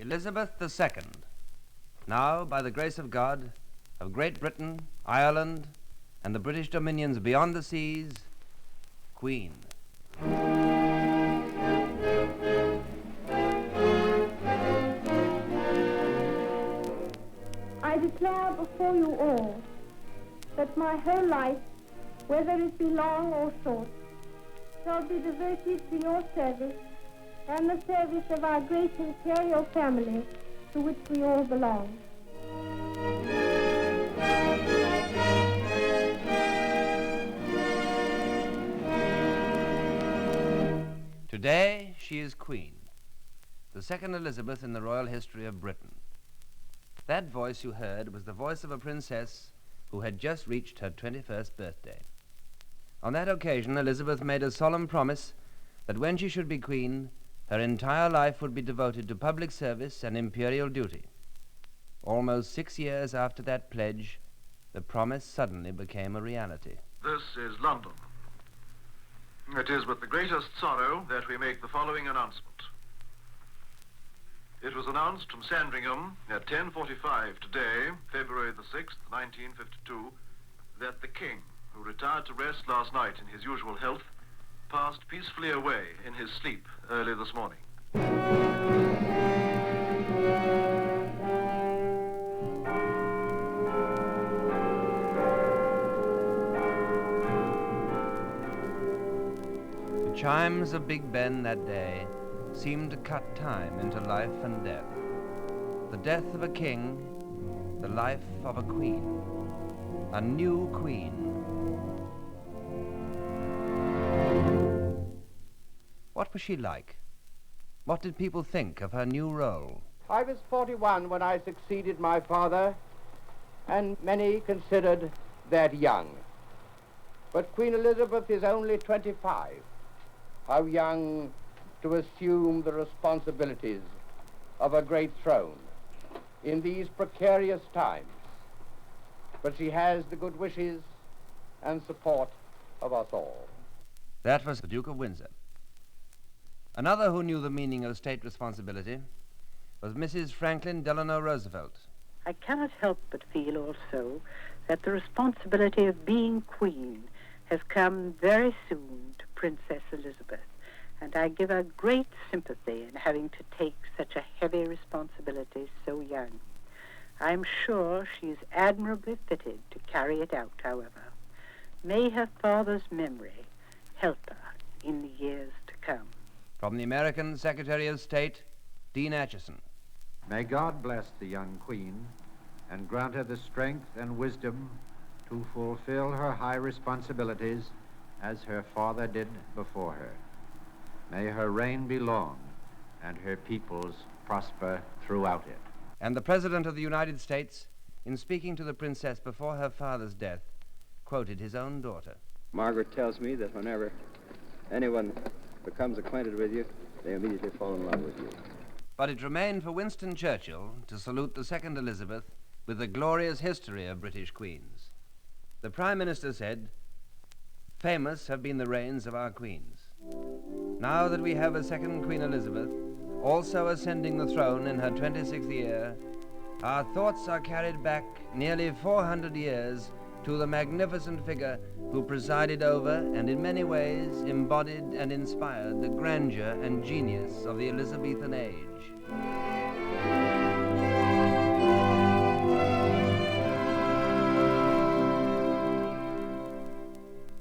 Elizabeth II, now, by the grace of God, of Great Britain, Ireland, and the British dominions beyond the seas, Queen. I declare before you all that my whole life, whether it be long or short, shall be devoted to your service and the service of our great imperial family to which we all belong. Today she is Queen, the second Elizabeth in the royal history of Britain. That voice you heard was the voice of a princess who had just reached her 21st birthday. On that occasion, Elizabeth made a solemn promise that when she should be queen, her entire life would be devoted to public service and imperial duty. Almost 6 years after that pledge, the promise suddenly became a reality. This is London. It is with the greatest sorrow that we make the following announcement. It was announced from Sandringham at 10:45 today, February the 6th, 1952, that the King, who retired to rest last night in his usual health, passed peacefully away in his sleep early this morning. The chimes of Big Ben that day seemed to cut time into life and death. The death of a king, the life of a queen, a new queen. What was she like? What did people think of her new role? I was 41 when I succeeded my father, and many considered that young. But Queen Elizabeth is only 25. How young to assume the responsibilities of a great throne in these precarious times. But she has the good wishes and support of us all. That was the Duke of Windsor. Another who knew the meaning of state responsibility was Mrs. Franklin Delano Roosevelt. I cannot help but feel also that the responsibility of being queen has come very soon to Princess Elizabeth, and I give her great sympathy in having to take such a heavy responsibility so young. I am sure she is admirably fitted to carry it out, however. May her father's memory help her in the years to come. From the American Secretary of State, Dean Accession. May God bless the young queen and grant her the strength and wisdom to fulfill her high responsibilities as her father did before her. May her reign be long and her peoples prosper throughout it. And the President of the United States, in speaking to the princess before her father's death, quoted his own daughter. Margaret tells me that whenever anyone becomes acquainted with you, they immediately fall in love with you. But it remained for Winston Churchill to salute the second Elizabeth with the glorious history of British queens. The Prime Minister said, "Famous have been the reigns of our queens. Now that we have a second Queen Elizabeth, also ascending the throne in her 26th year, our thoughts are carried back nearly 400 years to the magnificent figure who presided over and in many ways embodied and inspired the grandeur and genius of the Elizabethan age."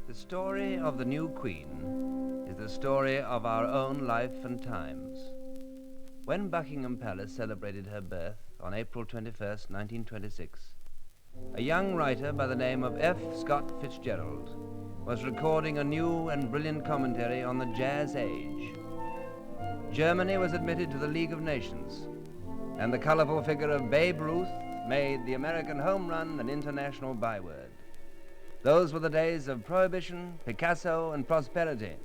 The story of the new queen is the story of our own life and times. When Buckingham Palace celebrated her birth on April 21st, 1926, a young writer by the name of F. Scott Fitzgerald was recording a new and brilliant commentary on the jazz age. Germany was admitted to the League of Nations, and the colorful figure of Babe Ruth made the American home run an international byword. Those were the days of Prohibition, Picasso, and prosperity.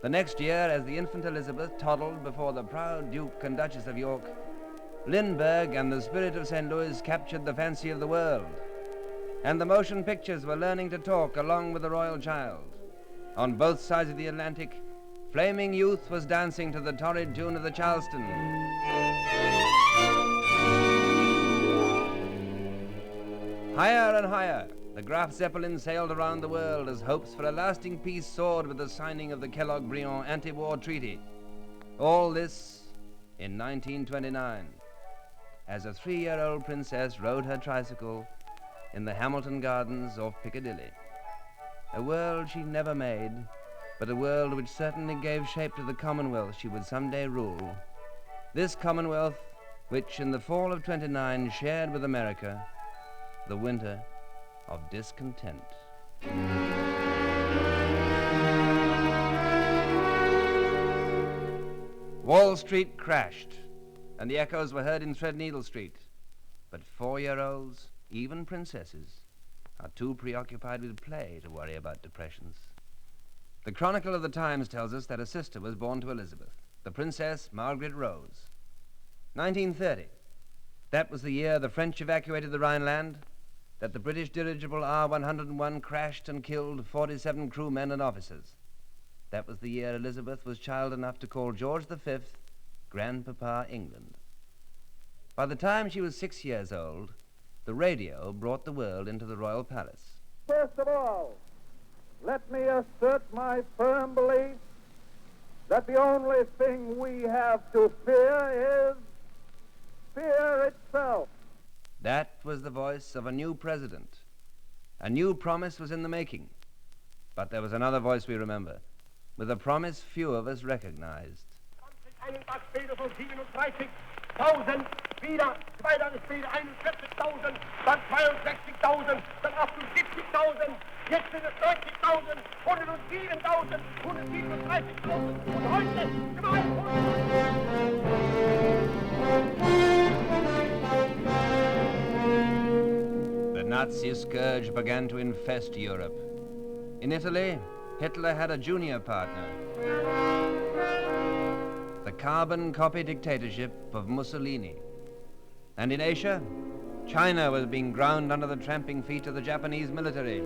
The next year, as the infant Elizabeth toddled before the proud Duke and Duchess of York, Lindbergh and the spirit of St. Louis captured the fancy of the world, and the motion pictures were learning to talk along with the royal child. On both sides of the Atlantic, flaming youth was dancing to the torrid tune of the Charleston. Higher and higher, the Graf Zeppelin sailed around the world as hopes for a lasting peace soared with the signing of the Kellogg-Briand anti-war treaty. All this in 1929, as a 3-year-old princess rode her tricycle in the Hamilton Gardens of Piccadilly. A world she never made, but a world which certainly gave shape to the Commonwealth she would someday rule. This Commonwealth, which in the fall of '29 shared with America the winter of discontent. Wall Street crashed, and the echoes were heard in Threadneedle Street. But 4-year-olds, even princesses, are too preoccupied with play to worry about depressions. The Chronicle of the Times tells us that a sister was born to Elizabeth, the Princess Margaret Rose. 1930. That was the year the French evacuated the Rhineland, that the British dirigible R-101 crashed and killed 47 crewmen and officers. That was the year Elizabeth was child enough to call George V Grandpapa England. By the time she was 6 years old, the radio brought the world into the royal palace. First of all, let me assert my firm belief that the only thing we have to fear is fear itself. That was the voice of a new president. A new promise was in the making. But there was another voice we remember, with a promise few of us recognized. 1000, wieder 2 41.000, dann 62.000, dann 78.000, jetzt sind es 90.000, 107.000, 137.000 und heute 200. The Nazi scourge began to infest Europe. In Italy, Hitler had a junior partner. The carbon copy dictatorship of Mussolini. And in Asia, China was being ground under the tramping feet of the Japanese military.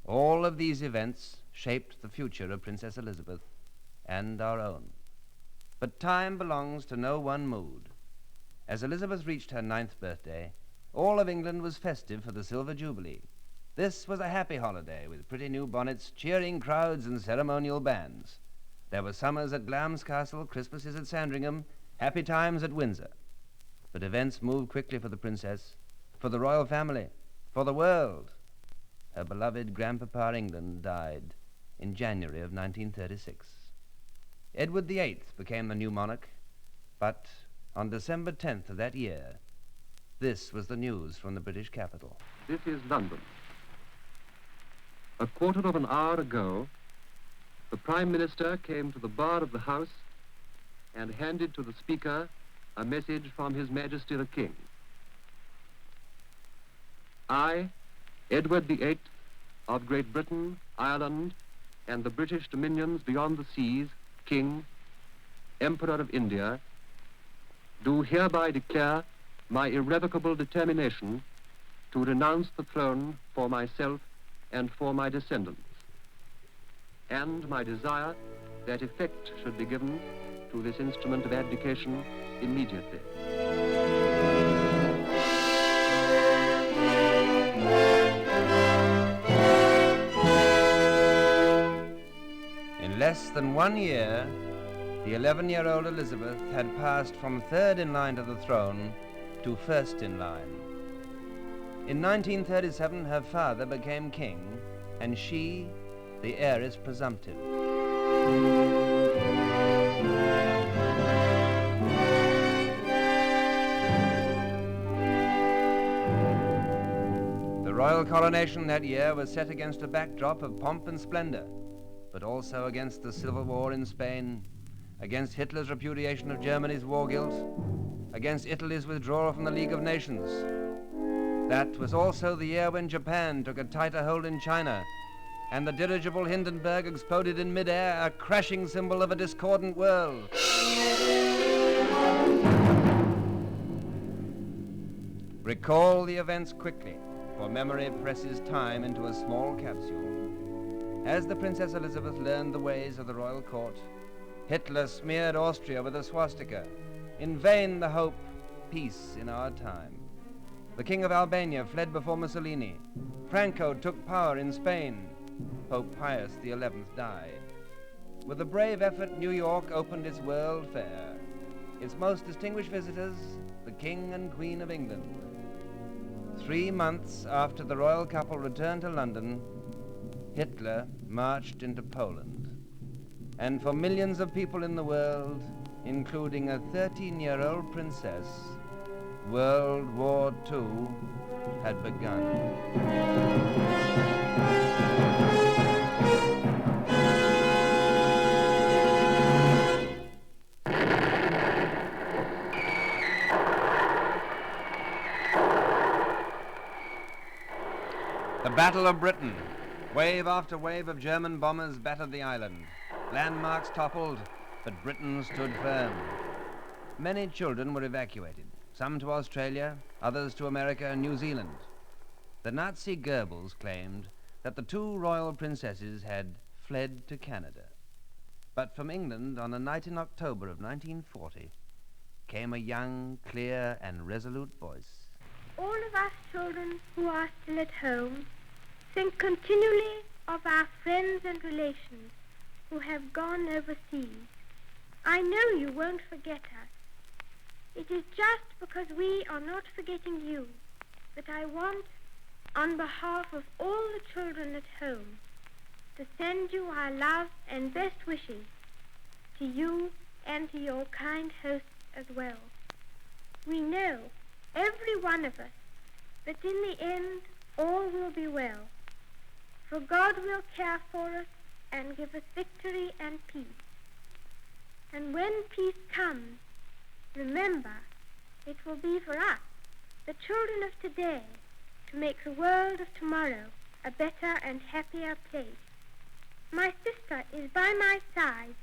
All of these events shaped the future of Princess Elizabeth and our own. But time belongs to no one mood. As Elizabeth reached her 9th birthday, all of England was festive for the Silver Jubilee. This was a happy holiday with pretty new bonnets, cheering crowds and ceremonial bands. There were summers at Glamis Castle, Christmases at Sandringham, happy times at Windsor. But events moved quickly for the princess, for the royal family, for the world. Her beloved Grandpapa England died in January of 1936. Edward VIII became the new monarch, but on December 10th of that year, this was the news from the British capital. This is London. A quarter of an hour ago, the Prime Minister came to the bar of the House and handed to the Speaker a message from His Majesty the King. I, Edward VIII of Great Britain, Ireland, and the British dominions beyond the seas, King, Emperor of India, do hereby declare my irrevocable determination to renounce the throne for myself and for my descendants, and my desire that effect should be given to this instrument of abdication immediately. In less than 1 year, the 11-year-old Elizabeth had passed from third in line to the throne to first in line. In 1937, her father became king, and she, the heiress presumptive. The royal coronation that year was set against a backdrop of pomp and splendor, but also against the civil war in Spain, against Hitler's repudiation of Germany's war guilt, against Italy's withdrawal from the League of Nations. That was also the year when Japan took a tighter hold in China, and the dirigible Hindenburg exploded in midair, a crashing symbol of a discordant world. Recall the events quickly, for memory presses time into a small capsule. As the Princess Elizabeth learned the ways of the royal court, Hitler smeared Austria with a swastika. In vain the hope, peace in our time. The King of Albania fled before Mussolini. Franco took power in Spain. Pope Pius XI died. With a brave effort, New York opened its World Fair. Its most distinguished visitors, the King and Queen of England. 3 months after the royal couple returned to London, Hitler marched into Poland. And for millions of people in the world, including a 13-year-old princess, World War II had begun. The Battle of Britain. Wave after wave of German bombers battered the island. Landmarks toppled, but Britain stood firm. Many children were evacuated, some to Australia, others to America and New Zealand. The Nazi Goebbels claimed that the 2 royal princesses had fled to Canada. But from England, on a night in October of 1940, came a young, clear, and resolute voice. All of us children who are still at home think continually of our friends and relations who have gone overseas. I know you won't forget us. It is just because we are not forgetting you that I want, on behalf of all the children at home, to send you our love and best wishes, to you and to your kind hosts as well. We know, every one of us, that in the end all will be well, for God will care for us and give us victory and peace. And when peace comes, remember, it will be for us, the children of today, to make the world of tomorrow a better and happier place. My sister is by my side,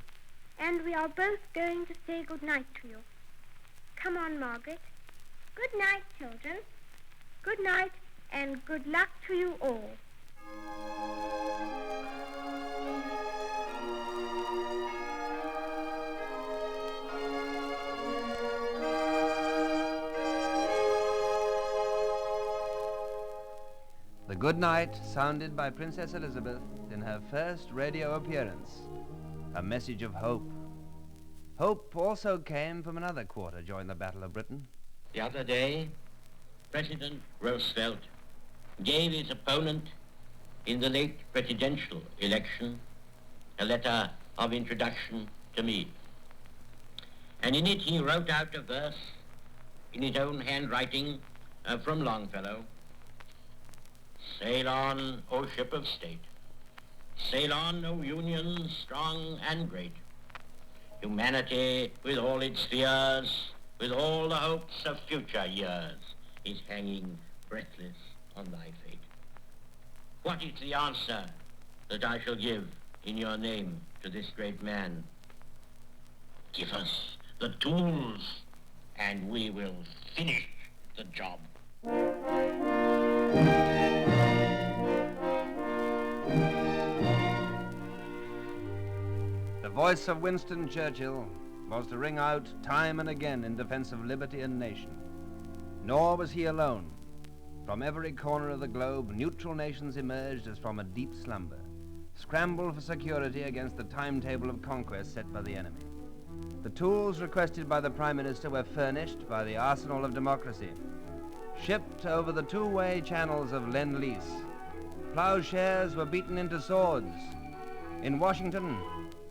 and we are both going to say good night to you. Come on, Margaret. Good night, children. Good night, and good luck to you all. The good night sounded by Princess Elizabeth in her first radio appearance, a message of hope. Hope also came from another quarter during the Battle of Britain. The other day, President Roosevelt gave his opponent in the late presidential election a letter of introduction to me. And in it he wrote out a verse in his own handwriting from Longfellow. Sail on, O ship of state. Sail on, O Union strong and great. Humanity, with all its fears, with all the hopes of future years, is hanging breathless on thy fate. What is the answer that I shall give in your name to this great man? Give us the tools, and we will finish the job. The voice of Winston Churchill was to ring out time and again in defense of liberty and nation. Nor was he alone. From every corner of the globe, neutral nations emerged as from a deep slumber, scrambled for security against the timetable of conquest set by the enemy. The tools requested by the Prime Minister were furnished by the arsenal of democracy, shipped over the two-way channels of Lend-Lease. Plowshares were beaten into swords. In Washington,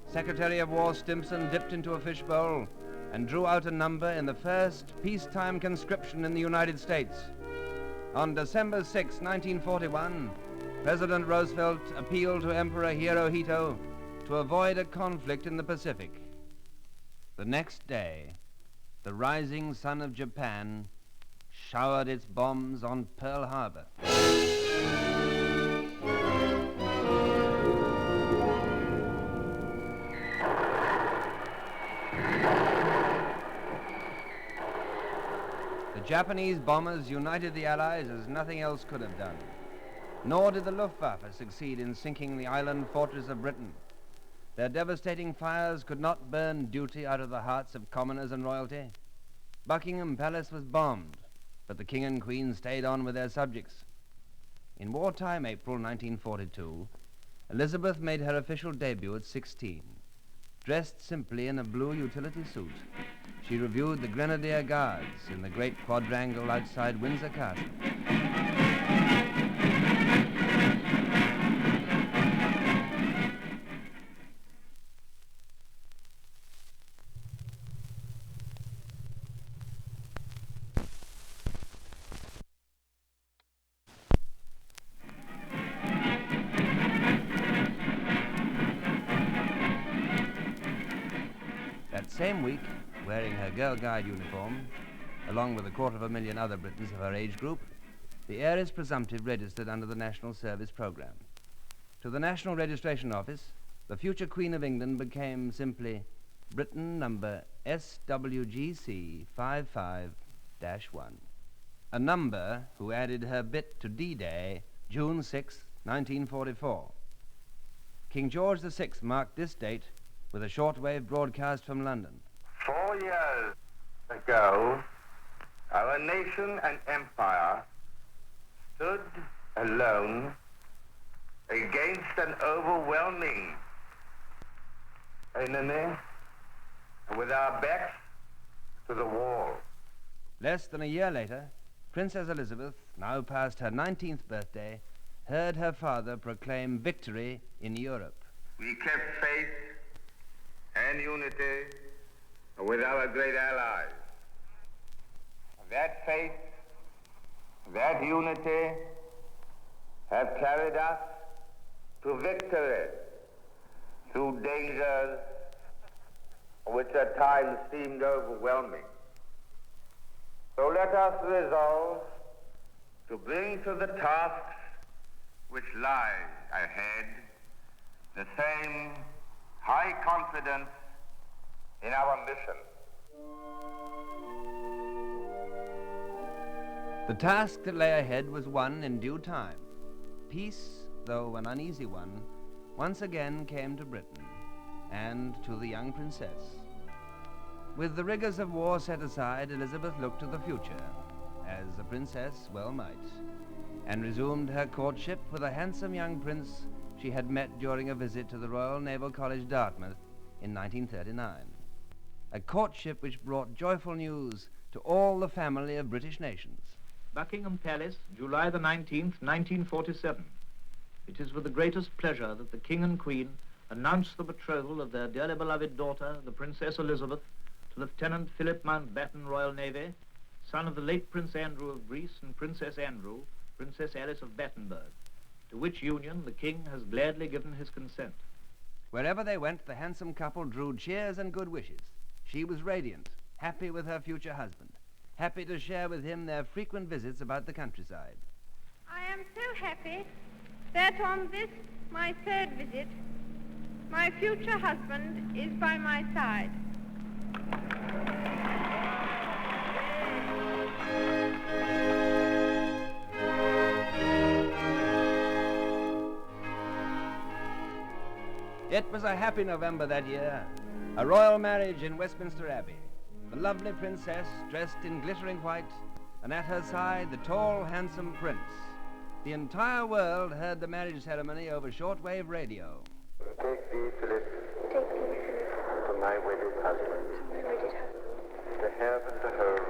Secretary of War Stimson dipped into a fishbowl and drew out a number in the first peacetime conscription in the United States. On December 6, 1941, President Roosevelt appealed to Emperor Hirohito to avoid a conflict in the Pacific. The next day, the rising sun of Japan showered its bombs on Pearl Harbor. The Japanese bombers united the Allies as nothing else could have done. Nor did the Luftwaffe succeed in sinking the island fortress of Britain. Their devastating fires could not burn duty out of the hearts of commoners and royalty. Buckingham Palace was bombed, but the King and Queen stayed on with their subjects. In wartime April 1942, Elizabeth made her official debut at 16. Dressed simply in a blue utility suit, she reviewed the Grenadier Guards in the great quadrangle outside Windsor Castle. That same week, wearing her Girl Guide uniform, along with 250,000 other Britons of her age group, the heiress presumptive registered under the National Service Programme. To the National Registration Office, the future Queen of England became simply Briton number SWGC 55-1, a number who added her bit to D-Day, June 6, 1944. King George VI marked this date with a shortwave broadcast from London. 4 years ago, our nation and empire stood alone against an overwhelming enemy with our backs to the wall. Less than a year later, Princess Elizabeth, now past her 19th birthday, heard her father proclaim victory in Europe. We kept faith and unity with our great allies. That faith, that unity have carried us to victory through dangers which at times seemed overwhelming. So let us resolve to bring to the tasks which lie ahead the same high confidence in our mission. The task that lay ahead was won in due time. Peace, though an uneasy one, once again came to Britain and to the young princess. With the rigors of war set aside, Elizabeth looked to the future, as a princess well might, and resumed her courtship with a handsome young prince she had met during a visit to the Royal Naval College, Dartmouth, in 1939. A courtship which brought joyful news to all the family of British nations. Buckingham Palace, July the 19th, 1947. It is with the greatest pleasure that the King and Queen announce the betrothal of their dearly beloved daughter, the Princess Elizabeth, to Lieutenant Philip Mountbatten, Royal Navy, son of the late Prince Andrew of Greece and Princess Andrew, Princess Alice of Battenberg, to which union the King has gladly given his consent. Wherever they went, the handsome couple drew cheers and good wishes. She was radiant, happy with her future husband, happy to share with him their frequent visits about the countryside. I am so happy that on this, my third visit, my future husband is by my side. It was a happy November that year, a royal marriage in Westminster Abbey. The lovely princess dressed in glittering white, and at her side the tall, handsome prince. The entire world heard the marriage ceremony over shortwave radio. Take thee, Philip, take thee, Philip, to my wedded husband, to have and to hold,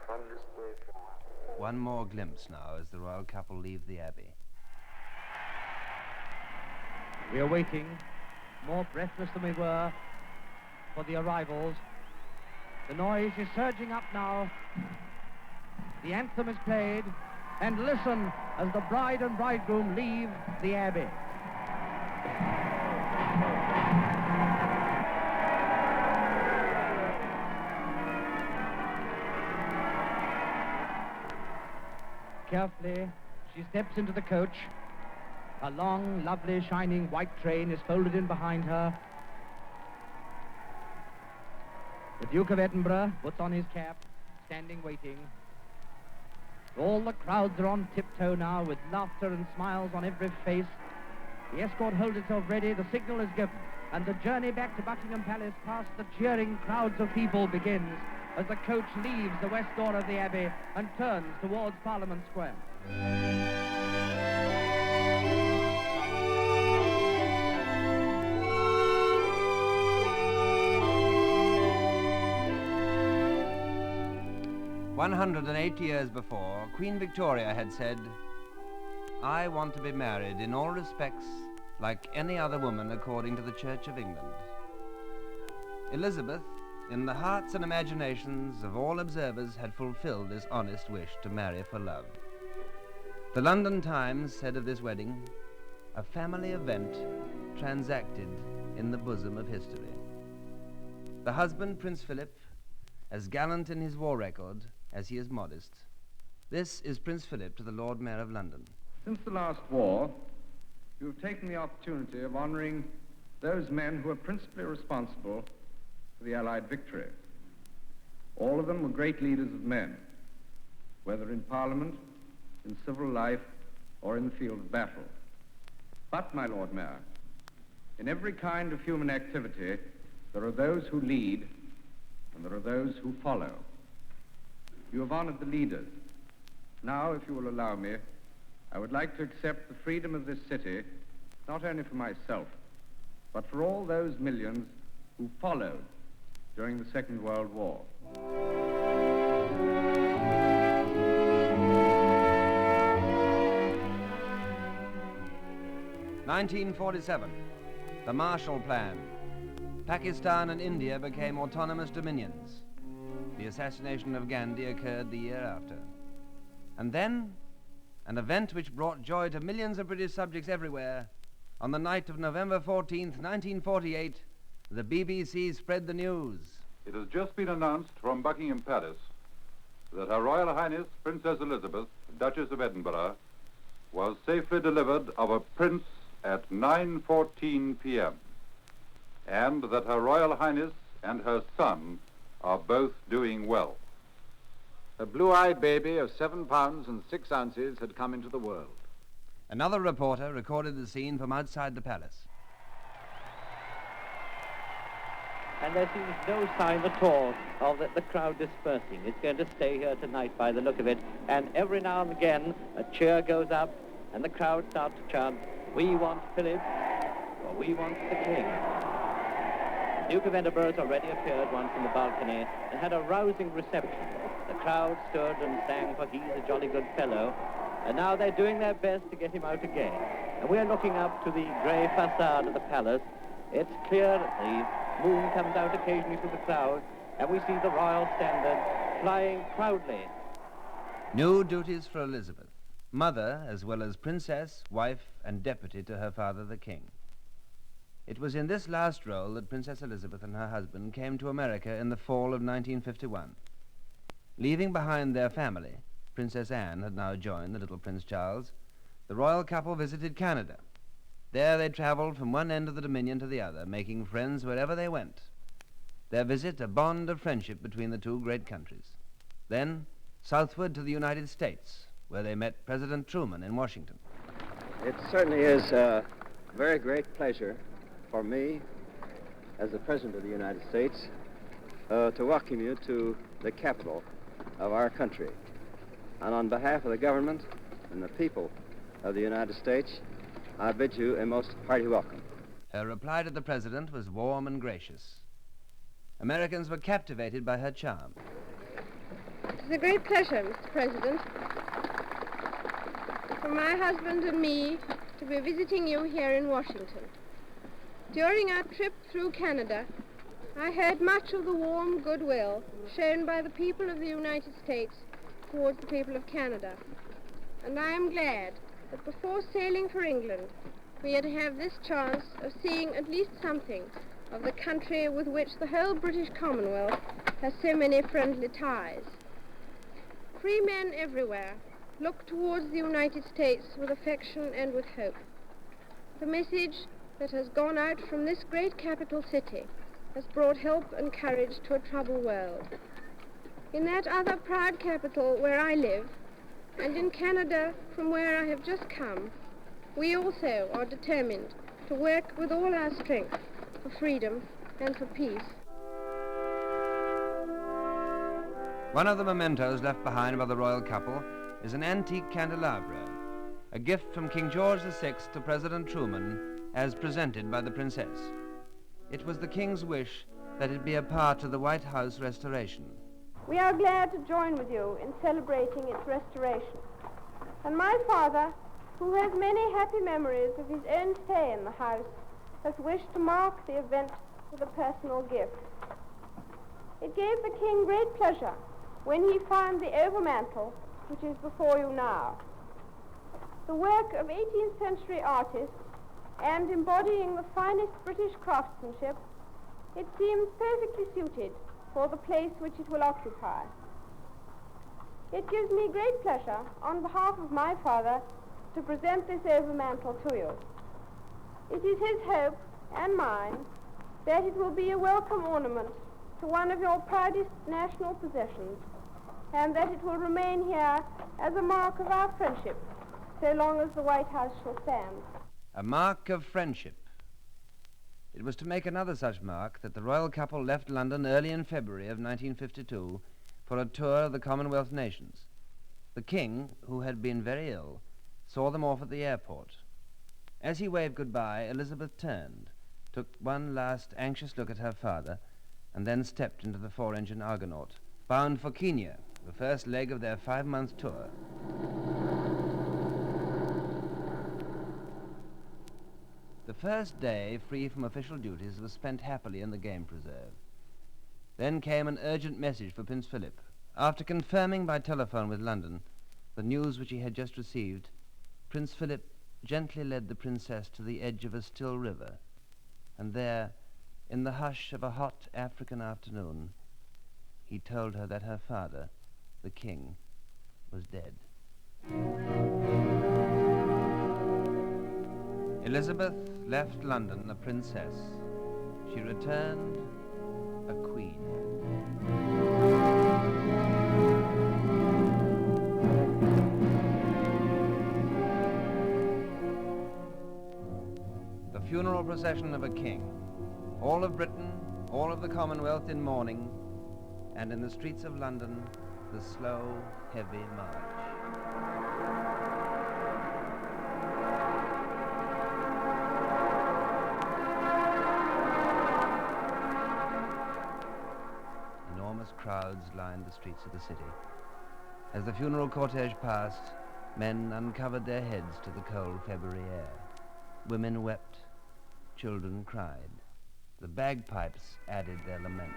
from this day forward. One more glimpse now as the royal couple leave the abbey. We are waiting, more breathless than we were, for the arrivals. The noise is surging up now. The anthem is played, and listen as the bride and bridegroom leave the abbey. Carefully, she steps into the coach. A long, lovely, shining white train is folded in behind her. The Duke of Edinburgh puts on his cap, standing waiting. All the crowds are on tiptoe now, with laughter and smiles on every face. The escort holds itself ready, the signal is given, and the journey back to Buckingham Palace past the cheering crowds of people begins. as the coach leaves the west door of the Abbey and turns towards Parliament Square. "108 years before, Queen Victoria had said, 'I want to be married in all respects like any other woman according to the Church of England.' Elizabeth, in the hearts and imaginations of all observers, had fulfilled this honest wish to marry for love. The London Times said of this wedding, 'a family event transacted in the bosom of history.' The husband, Prince Philip, as gallant in his war record as he is modest. This is Prince Philip to the Lord Mayor of London. Since the last war, you have taken the opportunity of honouring those men who are principally responsible for the Allied victory. All of them were great leaders of men, whether in Parliament, in civil life, or in the field of battle. But, my Lord Mayor, in every kind of human activity, there are those who lead and there are those who follow. You have honoured the leaders. Now, if you will allow me, I would like to accept the freedom of this city, not only for myself, but for all those millions who followed during the Second World War. "1947, the Marshall Plan. Pakistan and India became autonomous dominions. The assassination of Gandhi occurred the year after. And then, an event which brought joy to millions of British subjects everywhere. On the night of November 14th, 1948, the BBC spread the news. It has just been announced from Buckingham Palace that Her Royal Highness Princess Elizabeth, Duchess of Edinburgh, was safely delivered of a prince at 9:14 p.m., and that Her Royal Highness and her son are both doing well. A blue-eyed baby of 7 pounds and 6 ounces had come into the world." Another reporter recorded the scene from outside the palace. And there seems no sign at all of the crowd dispersing. It's going to stay here tonight by the look of it. And every now and again, a cheer goes up and the crowd start to chant, "We want Philip," or "We want the King." The Duke of Edinburgh has already appeared once in the balcony and had a rousing reception. The crowd stood and sang, for he's a jolly good fellow. And now they're doing their best to get him out again. And we're looking up to the grey facade of the palace. It's clear that the moon comes out occasionally through the clouds, and we see the royal standard flying proudly. New duties for Elizabeth, mother as well as princess, wife, and deputy to her father the king. It was in this last role that Princess Elizabeth and her husband came to America in the fall of 1951. Leaving behind their family, Princess Anne had now joined the little Prince Charles, the royal couple visited Canada. There they traveled from one end of the Dominion to the other, making friends wherever they went. Their visit a bond of friendship between the two great countries. Then, southward to the United States, where they met President Truman in Washington. It certainly is a very great pleasure for me, as the President of the United States, to welcome you to the capital of our country. And on behalf of the government and the people of the United States, I bid you a most hearty welcome. Her reply to the President was warm and gracious. Americans were captivated by her charm. It's a great pleasure, Mr. President, for my husband and me to be visiting you here in Washington. During our trip through Canada, I heard much of the warm goodwill shown by the people of the United States towards the people of Canada. And I am glad that before sailing for England, we are to have this chance of seeing at least something of the country with which the whole British Commonwealth has so many friendly ties. Free men everywhere look towards the United States with affection and with hope. The message that has gone out from this great capital city has brought help and courage to a troubled world. In that other proud capital where I live, and in Canada from where I have just come, we also are determined to work with all our strength for freedom and for peace. One of the mementos left behind by the royal couple is an antique candelabra, a gift from King George VI to President Truman as presented by the princess. It was the king's wish that it be a part of the White House restoration. We are glad to join with you in celebrating its restoration. And my father, who has many happy memories of his own stay in the house, has wished to mark the event with a personal gift. It gave the king great pleasure when he found the overmantel, which is before you now. The work of 18th century artists, and embodying the finest British craftsmanship, it seems perfectly suited for the place which it will occupy. It gives me great pleasure, on behalf of my father, to present this overmantel to you. It is his hope, and mine, that it will be a welcome ornament to one of your proudest national possessions, and that it will remain here as a mark of our friendship, so long as the White House shall stand. A mark of friendship. It was to make another such mark that the royal couple left London early in February of 1952 for a tour of the Commonwealth nations. The king, who had been very ill, saw them off at the airport. As he waved goodbye, Elizabeth turned, took one last anxious look at her father, and then stepped into the 4-engine Argonaut, bound for Kenya, the first leg of their 5-month tour. The first day, free from official duties, was spent happily in the game preserve. Then came an urgent message for Prince Philip. After confirming by telephone with London the news which he had just received, Prince Philip gently led the princess to the edge of a still river, and there, in the hush of a hot African afternoon, he told her that her father, the king, was dead. Elizabeth left London a princess. She returned a queen. The funeral procession of a king. All of Britain, all of the Commonwealth in mourning, and in the streets of London, the slow, heavy march. Enormous crowds lined the streets of the city. As the funeral cortege passed, men uncovered their heads to the cold February air. Women wept, children cried. The bagpipes added their lament.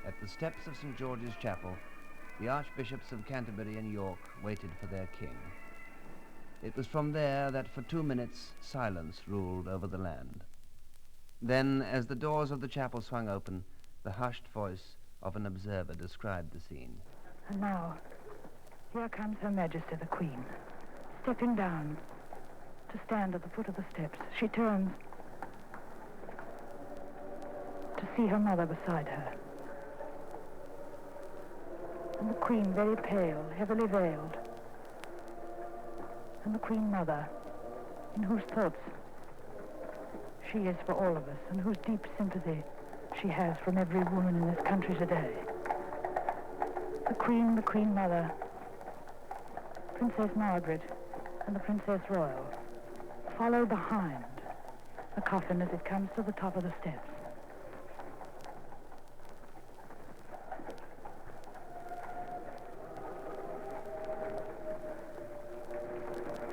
At the steps of St. George's Chapel, the Archbishops of Canterbury and York waited for their king. It was from there that for 2 minutes silence ruled over the land. Then, as the doors of the chapel swung open, the hushed voice of an observer described the scene. And now, here comes Her Majesty the Queen, stepping down to stand at the foot of the steps. She turns to see her mother beside her. And the Queen, very pale, heavily veiled. And the Queen Mother, in whose thoughts she is for all of us, and whose deep sympathy she has from every woman in this country today. The Queen Mother, Princess Margaret, and the Princess Royal follow behind the coffin as it comes to the top of the steps.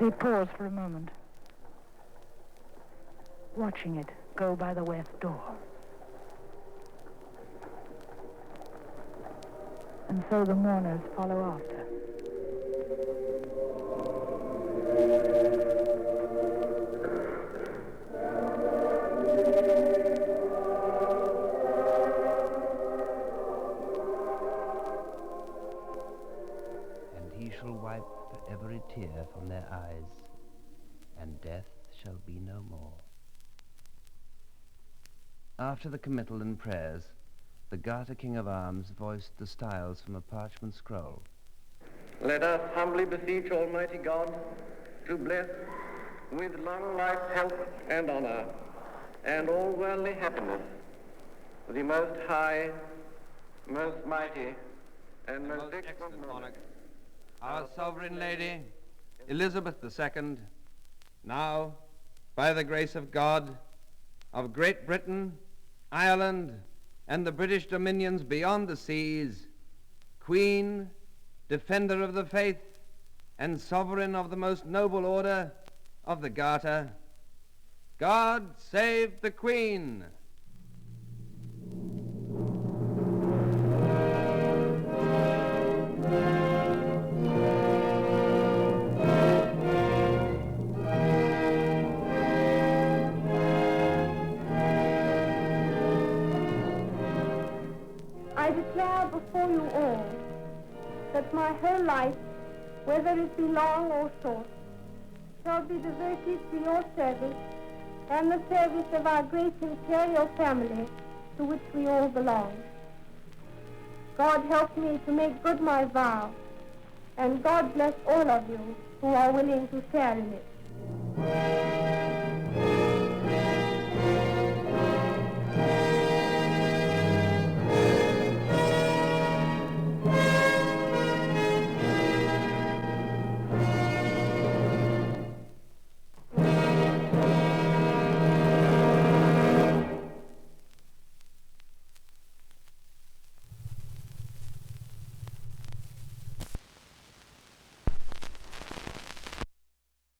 They pause for a moment, watching it go by the west door. And so the mourners follow after. And he shall wipe every tear from their eyes, and death shall be no more. After the committal and prayers, the Garter King of Arms voiced the styles from a parchment scroll. Let us humbly beseech Almighty God to bless with long life, health, and honor, and all worldly happiness, the most high, most mighty, and most excellent monarch, our sovereign lady, Elizabeth II, now, by the grace of God, of Great Britain, Ireland, and the British dominions beyond the seas, Queen, Defender of the Faith, and Sovereign of the most noble order of the Garter. God save the Queen! I declare before you all that my whole life, whether it be long or short, shall be devoted to your service and the service of our great imperial family to which we all belong. God help me to make good my vow, and God bless all of you who are willing to share in it.